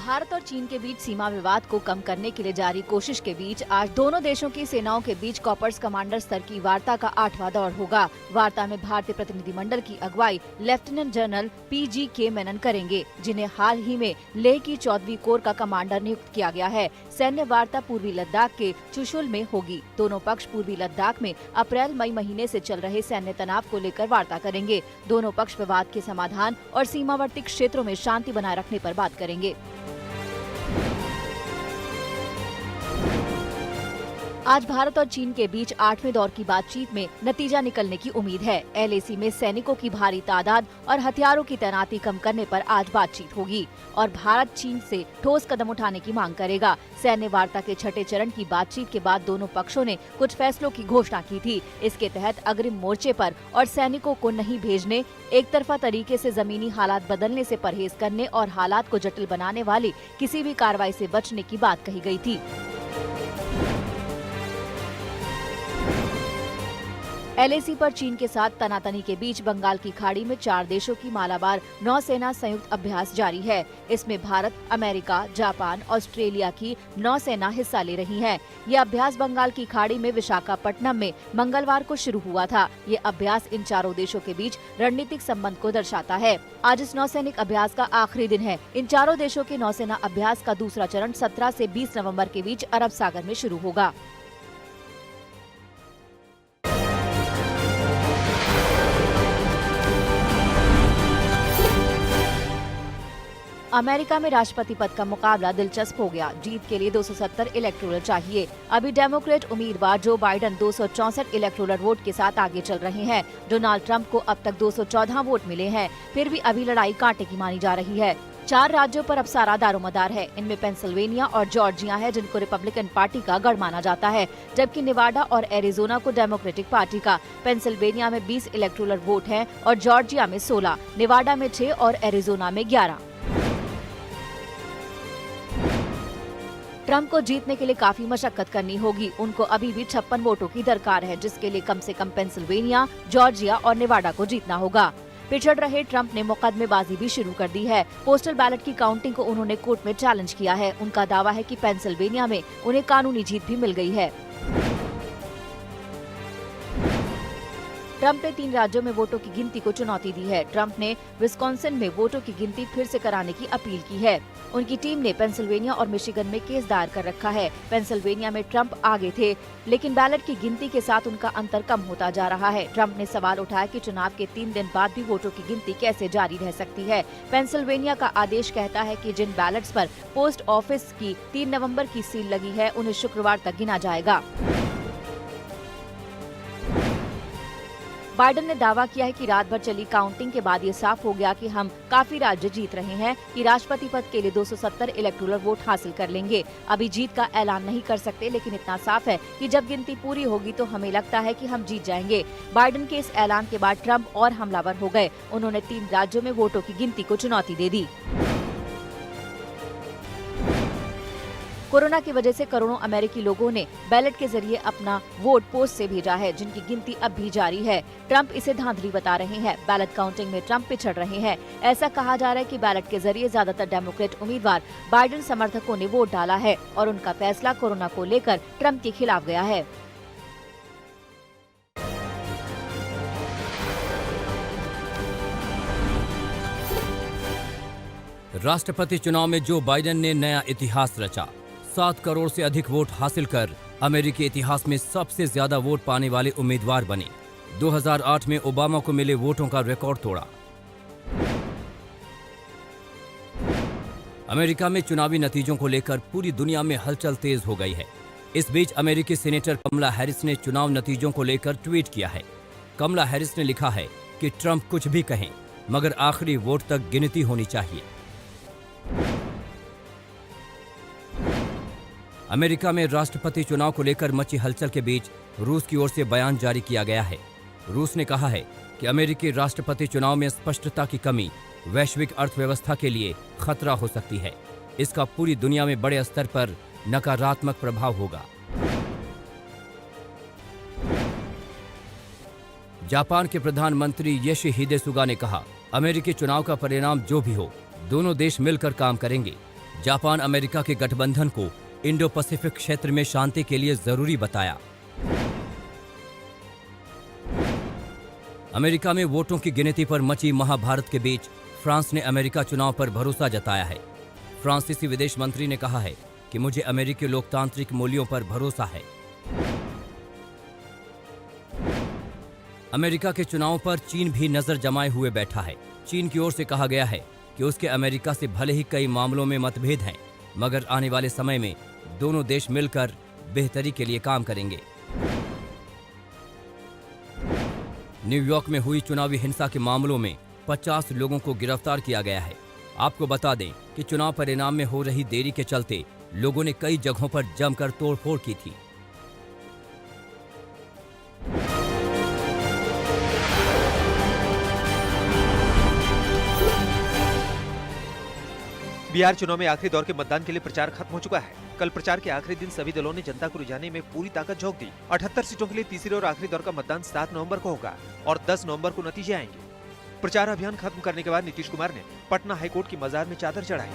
भारत और चीन के बीच सीमा विवाद को कम करने के लिए जारी कोशिश के बीच आज दोनों देशों की सेनाओं के बीच कॉर्प्स कमांडर स्तर की वार्ता का 8वां दौर होगा। वार्ता में भारतीय प्रतिनिधिमंडल की अगुवाई लेफ्टिनेंट जनरल PGK मेनन करेंगे, जिन्हें हाल ही में लेह की 14वीं कोर का कमांडर नियुक्त किया गया है। सैन्य वार्ता पूर्वी लद्दाख के चुशुल में होगी। दोनों पक्ष पूर्वी लद्दाख में अप्रैल-मई महीने से चल रहे सैन्य तनाव को लेकर वार्ता करेंगे। दोनों पक्ष विवाद के समाधान और सीमावर्ती क्षेत्रों में शांति बनाए रखने पर बात करेंगे। आज भारत और चीन के बीच 8वें दौर की बातचीत में नतीजा निकलने की उम्मीद है। LAC में सैनिकों की भारी तादाद और हथियारों की तैनाती कम करने पर आज बातचीत होगी और भारत चीन से ठोस कदम उठाने की मांग करेगा। सैन्य वार्ता के छठे चरण की बातचीत के बाद दोनों पक्षों ने कुछ फैसलों की घोषणा की थी। इसके तहत अग्रिम मोर्चे पर और सैनिकों को नहीं भेजने, एक तरफा तरीके से जमीनी हालात बदलने से परहेज करने और हालात को जटिल बनाने वाली किसी भी कार्रवाई से बचने की बात कही गई थी। LAC पर चीन के साथ तनातनी के बीच बंगाल की खाड़ी में 4 देशों की मालाबार नौसेना संयुक्त अभ्यास जारी है। इसमें भारत, अमेरिका, जापान, ऑस्ट्रेलिया की नौसेना हिस्सा ले रही है। ये अभ्यास बंगाल की खाड़ी में विशाखापट्टनम में मंगलवार को शुरू हुआ था। ये अभ्यास इन चारों देशों के बीच रणनीतिक संबंध को दर्शाता है। आज इस नौसैनिक अभ्यास का आखिरी दिन है। इन चारों देशों के नौसेना अभ्यास का दूसरा चरण 17 से 20 नवम्बर के बीच अरब सागर में शुरू होगा। अमेरिका में राष्ट्रपति पद का मुकाबला दिलचस्प हो गया। जीत के लिए 270 इलेक्टोरल चाहिए। अभी डेमोक्रेट उम्मीदवार जो बाइडेन 264 इलेक्टोरल वोट के साथ आगे चल रहे हैं। डोनाल्ड ट्रंप को अब तक 214 वोट मिले हैं। फिर भी अभी लड़ाई कांटे की मानी जा रही है। 4 राज्यों पर अब सारा दारोमदार है। इनमें पेंसिल्वेनिया और जॉर्जिया है, जिनको रिपब्लिकन पार्टी का गढ़ माना जाता है, जबकि नेवाडा और एरिजोना को डेमोक्रेटिक पार्टी का। पेंसिल्वेनिया में 20 इलेक्टोरल वोट हैं और जॉर्जिया में 16, नेवाडा में 6 और एरिजोना में 11। ट्रंप को जीतने के लिए काफी मशक्कत करनी होगी। उनको अभी भी 56 वोटों की दरकार है, जिसके लिए कम से कम पेंसिल्वेनिया, जॉर्जिया और नेवाडा को जीतना होगा। पिछड़ रहे ट्रंप ने मुकदमेबाजी भी शुरू कर दी है। पोस्टल बैलेट की काउंटिंग को उन्होंने कोर्ट में चैलेंज किया है। उनका दावा है कि पेंसिल्वेनिया में उन्हें कानूनी जीत भी मिल गई है। ट्रंप ने 3 राज्यों में वोटों की गिनती को चुनौती दी है। ट्रंप ने विस्कॉन्सिन में वोटों की गिनती फिर से कराने की अपील की है। उनकी टीम ने पेंसिल्वेनिया और मिशिगन में केस दायर कर रखा है। पेंसिल्वेनिया में ट्रंप आगे थे, लेकिन बैलेट की गिनती के साथ उनका अंतर कम होता जा रहा है। ट्रंप ने सवाल उठाया कि चुनाव के 3 दिन बाद भी वोटों की गिनती कैसे जारी रह सकती है। पेंसिल्वेनिया का आदेश कहता है कि जिन बैलेट्स पर पोस्ट ऑफिस की 3 नवम्बर की सील लगी है, उन्हें शुक्रवार तक गिना जाएगा। बाइडेन ने दावा किया है कि रात भर चली काउंटिंग के बाद ये साफ हो गया कि हम काफी राज्य जीत रहे हैं, कि राष्ट्रपति पद के लिए 270 इलेक्टोरल वोट हासिल कर लेंगे। अभी जीत का ऐलान नहीं कर सकते, लेकिन इतना साफ है कि जब गिनती पूरी होगी तो हमें लगता है कि हम जीत जाएंगे। बाइडेन के इस ऐलान के बाद ट्रंप और हमलावर हो गए। उन्होंने 3 राज्यों में वोटों की गिनती को चुनौती दे दी। कोरोना की वजह से करोड़ों अमेरिकी लोगों ने बैलेट के जरिए अपना वोट पोस्ट से भेजा है, जिनकी गिनती अब भी जारी है। ट्रंप इसे धांधली बता रहे हैं। बैलेट काउंटिंग में ट्रंप पिछड़ रहे हैं। ऐसा कहा जा रहा है कि बैलेट के जरिए ज्यादातर डेमोक्रेट उम्मीदवार बाइडेन समर्थकों ने वोट डाला है और उनका फैसला कोरोना को लेकर ट्रंप के खिलाफ गया है। राष्ट्रपति चुनाव में जो बाइडेन ने नया इतिहास रचा। 7 करोड़ से अधिक वोट हासिल कर अमेरिकी इतिहास में सबसे ज्यादा वोट पाने वाले उम्मीदवार बने। 2008 में ओबामा को मिले वोटों का रिकॉर्ड तोड़ा। अमेरिका में चुनावी नतीजों को लेकर पूरी दुनिया में हलचल तेज हो गई है। इस बीच अमेरिकी सीनेटर कमला हैरिस ने चुनाव नतीजों को लेकर ट्वीट किया है। कमला हैरिस ने लिखा है कि ट्रंप कुछ भी कहें, मगर आखिरी वोट तक गिनती होनी चाहिए। अमेरिका में राष्ट्रपति चुनाव को लेकर मची हलचल के बीच रूस की ओर से बयान जारी किया गया है। रूस ने कहा है कि अमेरिकी राष्ट्रपति चुनाव में स्पष्टता की कमी वैश्विक अर्थव्यवस्था के लिए खतरा हो सकती है। इसका पूरी दुनिया में बड़े स्तर पर नकारात्मक प्रभाव होगा। जापान के प्रधानमंत्री योशिहिदे सुगा ने कहा, अमेरिकी चुनाव का परिणाम जो भी हो, दोनों देश मिलकर काम करेंगे। जापान अमेरिका के गठबंधन को इंडो पैसिफिक क्षेत्र में शांति के लिए जरूरी बताया। अमेरिका में वोटों की गिनती पर मची महाभारत के बीच फ्रांस ने अमेरिका चुनाव पर भरोसा जताया है। फ्रांसीसी विदेश मंत्री ने कहा है कि मुझे अमेरिकी लोकतांत्रिक मूल्यों पर भरोसा है। अमेरिका के चुनाव पर चीन भी नजर जमाए हुए बैठा है। चीन की ओर से कहा गया है कि उसके अमेरिका से भले ही कई मामलों में मतभेद हैं, मगर आने वाले समय में दोनों देश मिलकर बेहतरी के लिए काम करेंगे। न्यूयॉर्क में हुई चुनावी हिंसा के मामलों में 50 लोगों को गिरफ्तार किया गया है। आपको बता दें कि चुनाव परिणाम में हो रही देरी के चलते लोगों ने कई जगहों पर जमकर तोड़फोड़ की थी। बिहार चुनाव में आखिरी दौर के मतदान के लिए प्रचार खत्म हो चुका है। कल प्रचार के आखिरी दिन सभी दलों ने जनता को रिझाने में पूरी ताकत झोंक दी। 78 सीटों के लिए तीसरे और आखिरी दौर का मतदान 7 नवंबर को होगा और 10 नवंबर को नतीजे आएंगे। प्रचार अभियान खत्म करने के बाद नीतीश कुमार ने पटना हाईकोर्ट की मजार में चादर चढ़ाई।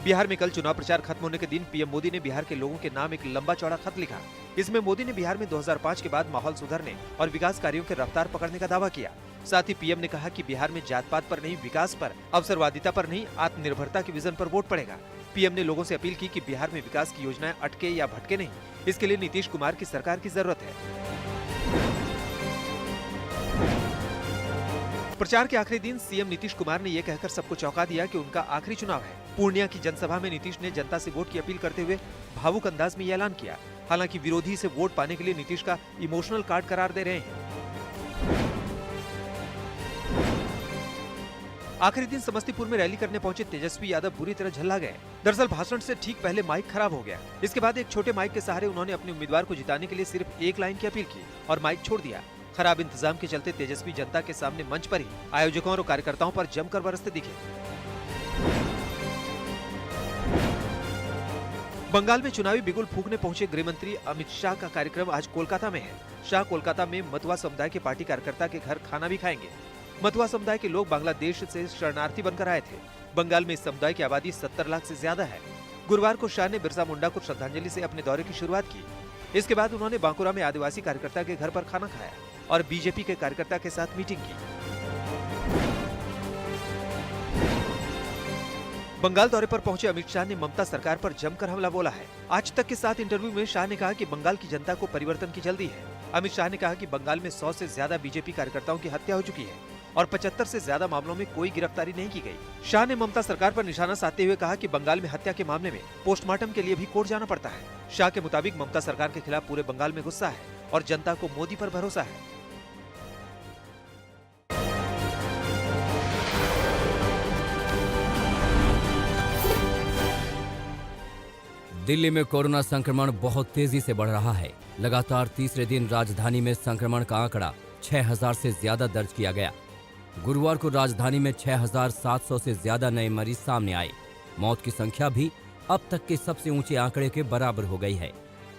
बिहार में कल चुनाव प्रचार खत्म होने के दिन पीएम मोदी ने बिहार के लोगों के नाम एक लंबा चौड़ा खत लिखा। इसमें मोदी ने बिहार में 2005 के बाद माहौल सुधरने और विकास कार्यों के रफ्तार पकड़ने का दावा किया। साथ ही पीएम ने कहा कि बिहार में जात पात पर नहीं, विकास पर, अवसरवादिता पर नहीं, आत्मनिर्भरता के विजन पर वोट पड़ेगा। पीएम ने लोगों से अपील की कि बिहार में विकास की योजनाएं अटके या भटके नहीं, इसके लिए नीतीश कुमार की सरकार की जरूरत है। प्रचार के आखिरी दिन सीएम नीतीश कुमार ने यह कहकर सबको चौंका दिया कि उनका आखिरी चुनाव है। पूर्णिया की जनसभा में नीतीश ने जनता से वोट की अपील करते हुए भावुक अंदाज में यह ऐलान किया। हालांकि विरोधी इसे वोट पाने के लिए नीतीश का इमोशनल कार्ड करार दे रहे हैं। आखिरी दिन समस्तीपुर में रैली करने पहुंचे तेजस्वी यादव बुरी तरह झल्ला गए। दरअसल भाषण से ठीक पहले माइक खराब हो गया। इसके बाद एक छोटे माइक के सहारे उन्होंने अपने उम्मीदवार को जिताने के लिए सिर्फ एक लाइन की अपील की और माइक छोड़ दिया। खराब इंतजाम के चलते तेजस्वी जनता के सामने मंच पर ही आयोजकों और कार्यकर्ताओं पर जमकर बरसते दिखे। बंगाल में चुनावी बिगुल फूंकने पहुंचे गृह मंत्री अमित शाह का कार्यक्रम आज कोलकाता में है। शाह कोलकाता में मतुआ समुदाय के पार्टी कार्यकर्ता के घर खाना भी खाएंगे। मतुआ समुदाय के लोग बांग्लादेश से शरणार्थी बनकर आए थे। बंगाल में इस समुदाय की आबादी 70 लाख से ज्यादा है। गुरुवार को शाह ने बिरसा मुंडा को श्रद्धांजलि से अपने दौरे की शुरुआत की। इसके बाद उन्होंने बांकुरा में आदिवासी कार्यकर्ता के घर पर खाना खाया और बीजेपी के कार्यकर्ता के साथ मीटिंग की। बंगाल दौरे पर पहुंचे अमित शाह ने ममता सरकार पर जमकर हमला बोला है। आज तक के साथ इंटरव्यू में शाह ने कहा कि बंगाल की जनता को परिवर्तन की जल्दी है। अमित शाह ने कहा कि बंगाल में 100 से ज्यादा बीजेपी कार्यकर्ताओं की हत्या हो चुकी है और 75 से ज्यादा मामलों में कोई गिरफ्तारी नहीं की गई। शाह ने ममता सरकार पर निशाना साधते हुए कहा कि बंगाल में हत्या के मामले में पोस्टमार्टम के लिए भी कोर्ट जाना पड़ता है। शाह के मुताबिक ममता सरकार के खिलाफ पूरे बंगाल में गुस्सा है और जनता को मोदी पर भरोसा है। दिल्ली में कोरोना संक्रमण बहुत तेजी से बढ़ रहा है। लगातार तीसरे दिन राजधानी में संक्रमण का आंकड़ा 6000 से ज्यादा दर्ज किया गया। गुरुवार को राजधानी में 6700 से ज्यादा नए मरीज सामने आए। मौत की संख्या भी अब तक के सबसे ऊंचे आंकड़े के बराबर हो गई है।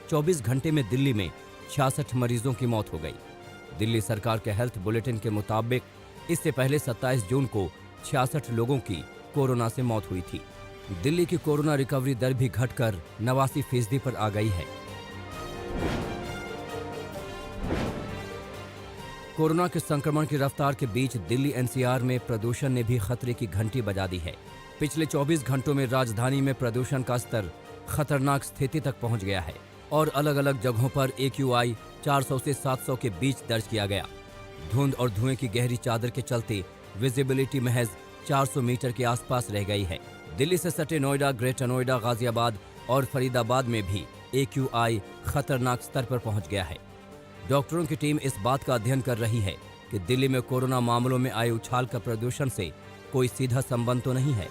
24 घंटे में दिल्ली में 66 मरीजों की मौत हो गई। दिल्ली सरकार के हेल्थ बुलेटिन के मुताबिक इससे पहले 27 जून को 66 लोगों की कोरोना से मौत हुई थी। दिल्ली की कोरोना रिकवरी दर भी घटकर 89% पर आ गई है। कोरोना के संक्रमण की रफ्तार के बीच दिल्ली एनसीआर में प्रदूषण ने भी खतरे की घंटी बजा दी है। पिछले 24 घंटों में राजधानी में प्रदूषण का स्तर खतरनाक स्थिति तक पहुंच गया है और अलग अलग जगहों पर AQI 400 से 700 के बीच दर्ज किया गया। धुंध और धुएं की गहरी चादर के चलते विजिबिलिटी महज 400 मीटर के आसपास रह गई है। दिल्ली से सटे नोएडा, ग्रेटर नोएडा, गाजियाबाद और फरीदाबाद में भी AQI खतरनाक स्तर पर पहुंच गया है। डॉक्टरों की टीम इस बात का अध्ययन कर रही है कि दिल्ली में कोरोना मामलों में आए उछाल का प्रदूषण से कोई सीधा संबंध तो नहीं है।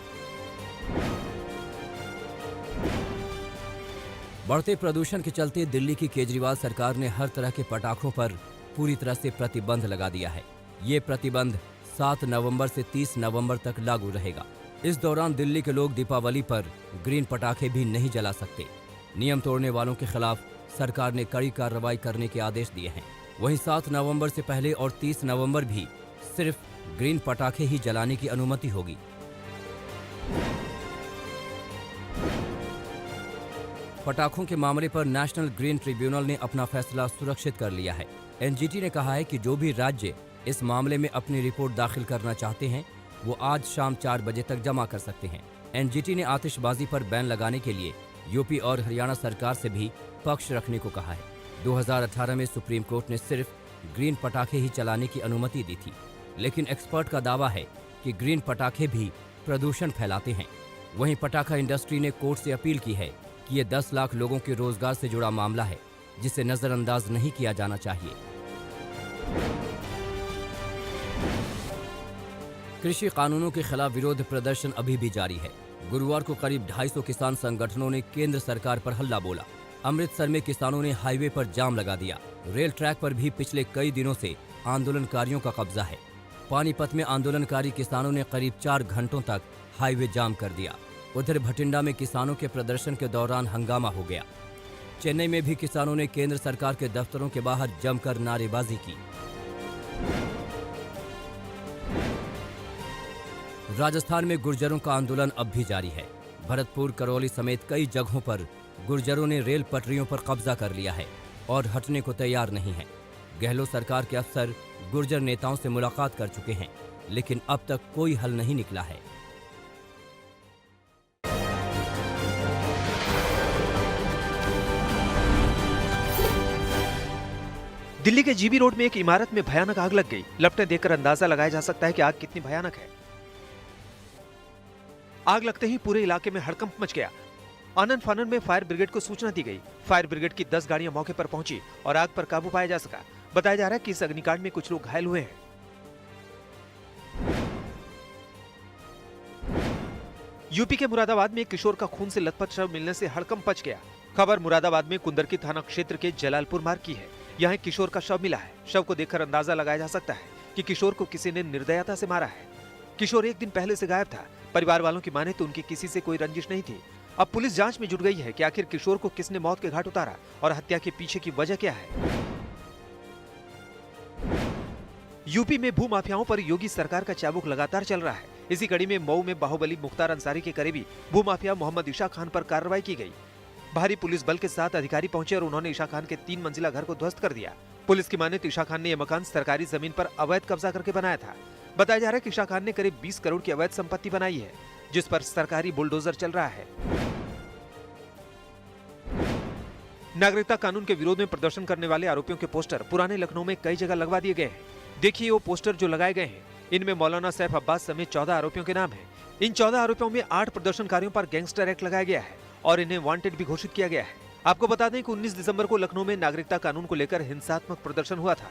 बढ़ते प्रदूषण के चलते दिल्ली की केजरीवाल सरकार ने हर तरह के पटाखों पर पूरी तरह से प्रतिबंध लगा दिया है। ये प्रतिबंध 7 नवंबर से 30 नवंबर तक लागू रहेगा। इस दौरान दिल्ली के लोग दीपावली पर ग्रीन पटाखे भी नहीं जला सकते। नियम तोड़ने वालों के खिलाफ सरकार ने कड़ी कार्रवाई करने के आदेश दिए हैं। वहीं 7 नवंबर से पहले और 30 नवंबर भी सिर्फ ग्रीन पटाखे ही जलाने की अनुमति होगी। पटाखों के मामले पर नेशनल ग्रीन ट्रिब्यूनल ने अपना फैसला सुरक्षित कर लिया है। एनजीटी ने कहा है कि जो भी राज्य इस मामले में अपनी रिपोर्ट दाखिल करना चाहते हैं वो आज शाम 4 बजे तक जमा कर सकते हैं। एनजीटी ने आतिशबाजी पर बैन लगाने के लिए यूपी और हरियाणा सरकार से भी पक्ष रखने को कहा है। 2018 में सुप्रीम कोर्ट ने सिर्फ ग्रीन पटाखे ही चलाने की अनुमति दी थी, लेकिन एक्सपर्ट का दावा है कि ग्रीन पटाखे भी प्रदूषण फैलाते हैं। वहीं पटाखा इंडस्ट्री ने कोर्ट से अपील की है कि ये 10 लाख लोगों के रोजगार से जुड़ा मामला है, जिसे नजरअंदाज नहीं किया जाना चाहिए। कृषि कानूनों के खिलाफ विरोध प्रदर्शन अभी भी जारी है। गुरुवार को करीब 250 किसान संगठनों ने केंद्र सरकार पर हल्ला बोला। अमृतसर में किसानों ने हाईवे पर जाम लगा दिया। रेल ट्रैक पर भी पिछले कई दिनों से आंदोलनकारियों का कब्जा है। पानीपत में आंदोलनकारी किसानों ने करीब 4 घंटों तक हाईवे जाम कर दिया। उधर भटिंडा में किसानों के प्रदर्शन के दौरान हंगामा हो गया। चेन्नई में भी किसानों ने केंद्र सरकार के दफ्तरों के बाहर जमकर नारेबाजी की। राजस्थान में गुर्जरों का आंदोलन अब भी जारी है। भरतपुर, करौली समेत कई जगहों पर गुर्जरों ने रेल पटरियों पर कब्जा कर लिया है और हटने को तैयार नहीं है। गहलोत सरकार के अफसर गुर्जर नेताओं से मुलाकात कर चुके हैं, लेकिन अब तक कोई हल नहीं निकला है। दिल्ली के जीबी रोड में एक इमारत में भयानक आग लग गई। लपटें देखकर अंदाजा लगाया जा सकता है कि आग कितनी भयानक है। आग लगते ही पूरे इलाके में हड़कंप मच गया। आनन फानन में फायर ब्रिगेड को सूचना दी गई। फायर ब्रिगेड की 10 गाड़ियां मौके पर पहुंची और आग पर काबू पाया जा सका। बताया जा रहा है कि इस अग्निकांड में कुछ लोग घायल हुए हैं। यूपी के मुरादाबाद में एक किशोर का खून से लथपथ शव मिलने से हड़कंप मच गया। खबर मुरादाबाद में कुंदरकी थाना क्षेत्र के जलालपुर मार्ग की है। यहाँ एक किशोर का शव मिला है। शव को देखकर अंदाजा लगाया जा सकता है कि किशोर को किसी ने निर्दयता से मारा है। किशोर एक दिन पहले से गायब था। परिवार वालों की माने तो उनकी किसी से कोई रंजिश नहीं थी। अब पुलिस जांच में जुट गई है कि आखिर किशोर को किसने मौत के घाट उतारा और हत्या के पीछे की वजह क्या है। यूपी में भूमाफियाओं पर योगी सरकार का चाबुक लगातार चल रहा है। इसी कड़ी में मऊ में बाहुबली मुख्तार अंसारी के करीबी भूमाफिया मोहम्मद ईशा खान पर कार्रवाई की गई। भारी पुलिस बल के साथ अधिकारी पहुंचे और उन्होंने ईशा खान के 3 मंजिला घर को ध्वस्त कर दिया। पुलिस की माने तो ईशा खान ने यह मकान सरकारी जमीन पर अवैध कब्जा करके बनाया था। बताया जा रहा है कि ईशा खान ने करीब 20 करोड़ की अवैध संपत्ति बनाई है, जिस पर सरकारी बुलडोजर चल रहा है। नागरिकता कानून के विरोध में प्रदर्शन करने वाले आरोपियों के पोस्टर पुराने लखनऊ में कई जगह लगवा दिए गए हैं। देखिए वो पोस्टर जो लगाए गए हैं, इनमें मौलाना सैफ अब्बास समेत 14 आरोपियों के नाम हैं। इन 14 आरोपियों में 8 प्रदर्शनकारियों पर गैंगस्टर एक्ट लगाया गया है और इन्हें वांटेड भी घोषित किया गया है। आपको बता दें कि 19 दिसंबर को लखनऊ में नागरिकता कानून को लेकर हिंसात्मक प्रदर्शन हुआ था।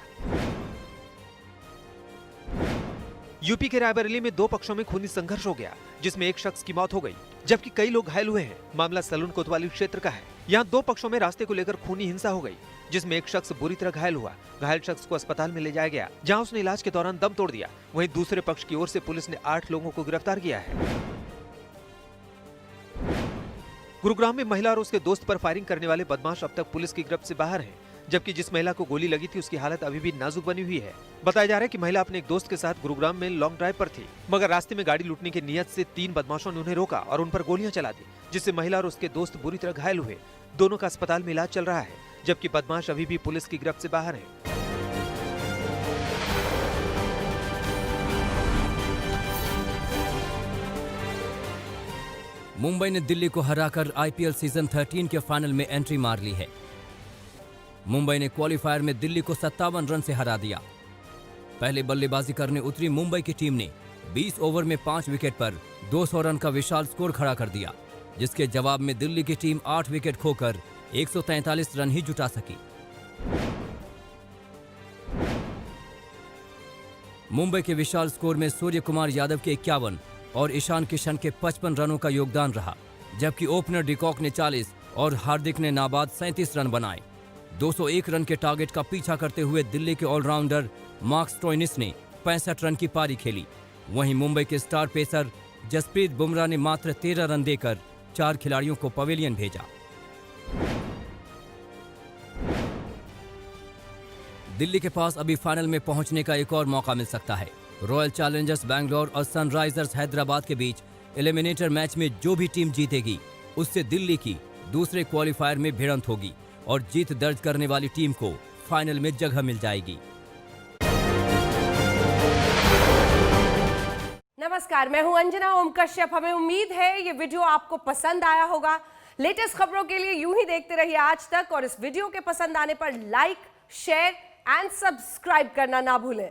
यूपी के रायबरेली में 2 पक्षों में खूनी संघर्ष हो गया, जिसमें एक शख्स की मौत हो गई, जबकि कई लोग घायल हुए हैं। मामला सलून कोतवाली क्षेत्र का है। यहाँ 2 पक्षों में रास्ते को लेकर खूनी हिंसा हो गई, जिसमें एक शख्स बुरी तरह घायल हुआ। घायल शख्स को अस्पताल में ले जाया गया, जहाँ उसने इलाज के दौरान दम तोड़ दिया। वहीं दूसरे पक्ष की ओर से पुलिस ने 8 लोगों को गिरफ्तार किया है। गुरुग्राम में महिला और उसके दोस्त पर फायरिंग करने वाले बदमाश अब तक पुलिस की गिरफ्त से बाहर हैं, जबकि जिस महिला को गोली लगी थी उसकी हालत अभी भी नाजुक बनी हुई है। बताया जा रहा है कि महिला अपने एक दोस्त के साथ गुरुग्राम में लॉन्ग ड्राइव पर थी, मगर रास्ते में गाड़ी लूटने की नियत से 3 बदमाशों ने उन्हें रोका और उन पर गोलियां चला दी, जिससे महिला और उसके दोस्त बुरी तरह घायल हुए। दोनों का अस्पताल में इलाज चल रहा है, जबकि बदमाश अभी भी पुलिस की गिरफ्त से बाहर है। मुंबई ने दिल्ली को हराकर आईपीएल सीजन 13 के फाइनल में एंट्री मार ली है। मुंबई ने क्वालिफायर में दिल्ली को 57 रन से हरा दिया। पहले बल्लेबाजी करने उतरी मुंबई की टीम ने 20 ओवर में 5 विकेट पर 200 रन का विशाल स्कोर खड़ा कर दिया, जिसके जवाब में दिल्ली की टीम 8 विकेट खोकर 143 रन ही जुटा सकी। मुंबई के विशाल स्कोर में सूर्य कुमार यादव के 51 और ईशान किशन के 55 रनों का योगदान रहा, जबकि ओपनर डिकॉक ने 40 और हार्दिक ने नाबाद 37 रन बनाए। 201 रन के टारगेट का पीछा करते हुए दिल्ली के ऑलराउंडर मार्क स्टोइनिस ने 65 रन की पारी खेली। वहीं मुंबई के स्टार पेसर जसप्रीत बुमराह ने मात्र 13 रन देकर 4 खिलाड़ियों को पवेलियन भेजा। दिल्ली के पास अभी फाइनल में पहुंचने का एक और मौका मिल सकता है। रॉयल चैलेंजर्स बैंगलोर और सनराइजर्स हैदराबाद के बीच एलिमिनेटर मैच में जो भी टीम जीतेगी उससे दिल्ली की दूसरे क्वालिफायर में भिड़ंत होगी और जीत दर्ज करने वाली टीम को फाइनल में जगह मिल जाएगी। नमस्कार, मैं हूं अंजना ओम कश्यप। हमें उम्मीद है ये वीडियो आपको पसंद आया होगा। लेटेस्ट खबरों के लिए यूं ही देखते रहिए आज तक और इस वीडियो के पसंद आने पर लाइक, शेयर एंड सब्सक्राइब करना ना भूलें।